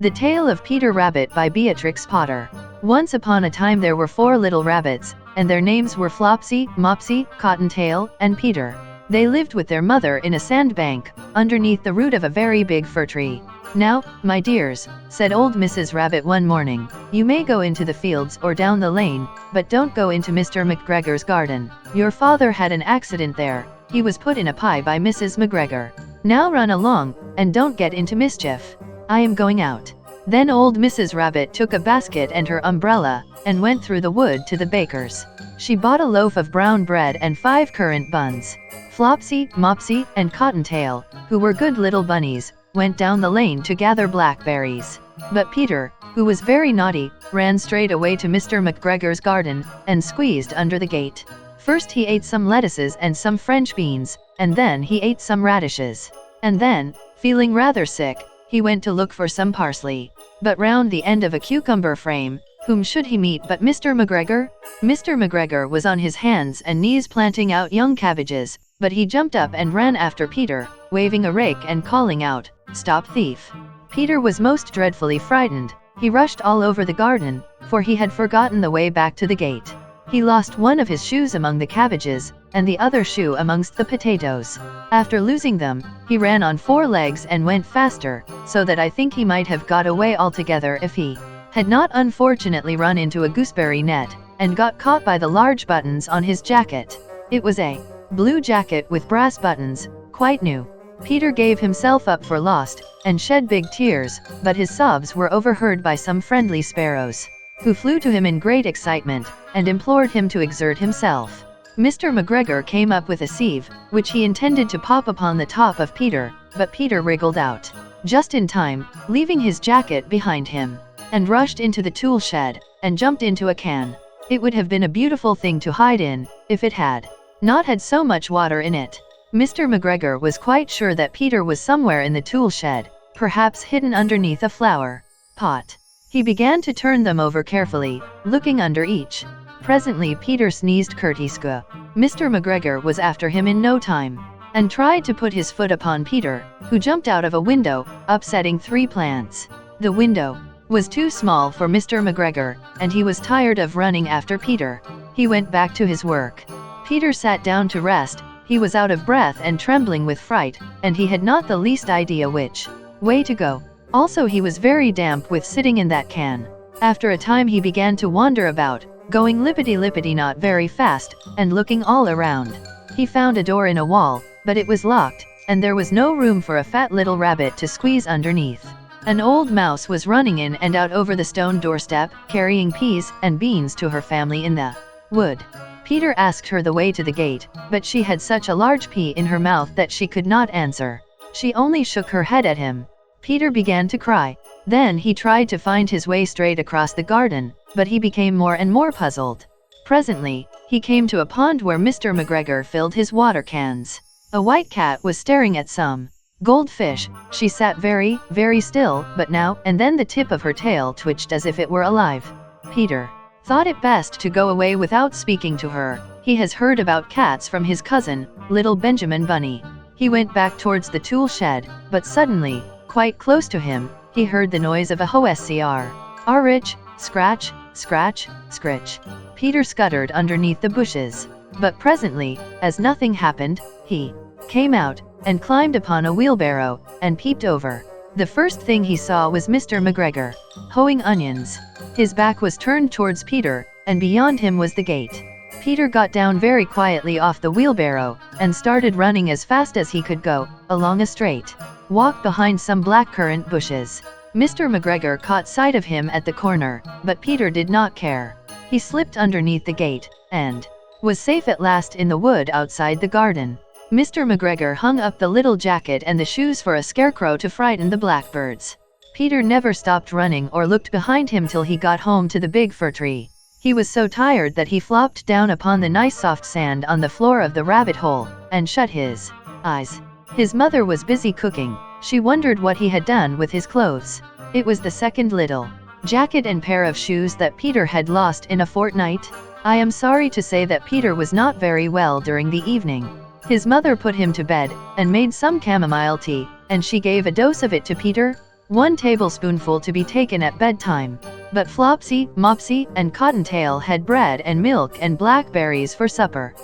The Tale of Peter Rabbit by Beatrix Potter. Once upon a time there were 4 little rabbits, and their names were Flopsy, Mopsy, Cottontail, and Peter. They lived with their mother in a sandbank, underneath the root of a very big fir tree. "Now, my dears," said old Mrs. Rabbit one morning, "you may go into the fields or down the lane, but don't go into Mr. McGregor's garden. Your father had an accident there. He was put in a pie by Mrs. McGregor. Now run along, and don't get into mischief. I am going out." Then old Mrs. Rabbit took a basket and her umbrella, and went through the wood to the baker's. She bought a loaf of brown bread and 5 currant buns. Flopsy, Mopsy, and Cottontail, who were good little bunnies, went down the lane to gather blackberries. But Peter, who was very naughty, ran straight away to Mr. McGregor's garden, and squeezed under the gate. First he ate some lettuces and some French beans, and then he ate some radishes. And then, feeling rather sick, he went to look for some parsley. But round the end of a cucumber frame, whom should he meet but Mr. McGregor? Mr. McGregor was on his hands and knees planting out young cabbages, but he jumped up and ran after Peter, waving a rake and calling out, "Stop, thief!" Peter was most dreadfully frightened. He rushed all over the garden, for he had forgotten the way back to the gate. He lost one of his shoes among the cabbages, and the other shoe amongst the potatoes. After losing them, he ran on 4 legs and went faster, so that I think he might have got away altogether if he had not unfortunately run into a gooseberry net, and got caught by the large buttons on his jacket. It was a blue jacket with brass buttons, quite new. Peter gave himself up for lost, and shed big tears, but his sobs were overheard by some friendly sparrows, who flew to him in great excitement, and implored him to exert himself. Mr. McGregor came up with a sieve, which he intended to pop upon the top of Peter, but Peter wriggled out just in time, leaving his jacket behind him, and rushed into the tool shed, and jumped into a can. It would have been a beautiful thing to hide in, if it had not had so much water in it. Mr. McGregor was quite sure that Peter was somewhere in the tool shed, perhaps hidden underneath a flower pot. He began to turn them over carefully, looking under each. Presently Peter sneezed curtisque. Mr. McGregor was after him in no time, and tried to put his foot upon Peter, who jumped out of a window, upsetting 3 plants. The window was too small for Mr. McGregor, and he was tired of running after Peter. He went back to his work. Peter sat down to rest. He was out of breath and trembling with fright, and he had not the least idea which way to go. Also he was very damp with sitting in that can. After a time he began to wander about, going lippity-lippity not very fast, and looking all around. He found a door in a wall, but it was locked, and there was no room for a fat little rabbit to squeeze underneath. An old mouse was running in and out over the stone doorstep, carrying peas and beans to her family in the wood. Peter asked her the way to the gate, but she had such a large pea in her mouth that she could not answer. She only shook her head at him. Peter began to cry. Then he tried to find his way straight across the garden, but he became more and more puzzled. Presently, he came to a pond where Mr. McGregor filled his water cans. A white cat was staring at some goldfish. She sat very, very still, but now and then the tip of her tail twitched as if it were alive. Peter thought it best to go away without speaking to her. He has heard about cats from his cousin, little Benjamin Bunny. He went back towards the tool shed, but suddenly, quite close to him, he heard the noise of a rich, scratch, scratch, scritch. Peter scuttered underneath the bushes. But presently, as nothing happened, he came out, and climbed upon a wheelbarrow, and peeped over. The first thing he saw was Mr. McGregor, hoeing onions. His back was turned towards Peter, and beyond him was the gate. Peter got down very quietly off the wheelbarrow, and started running as fast as he could go, along a straight walk behind some blackcurrant bushes. Mr. McGregor caught sight of him at the corner, but Peter did not care. He slipped underneath the gate, and was safe at last in the wood outside the garden. Mr. McGregor hung up the little jacket and the shoes for a scarecrow to frighten the blackbirds. Peter never stopped running or looked behind him till he got home to the big fir tree. He was so tired that he flopped down upon the nice soft sand on the floor of the rabbit hole, and shut his eyes. His mother was busy cooking. She wondered what he had done with his clothes. It was the second little jacket and pair of shoes that Peter had lost in a fortnight. I am sorry to say that Peter was not very well during the evening. His mother put him to bed, and made some chamomile tea, and she gave a dose of it to Peter. 1 tablespoonful to be taken at bedtime. But Flopsy, Mopsy, and Cottontail had bread and milk and blackberries for supper.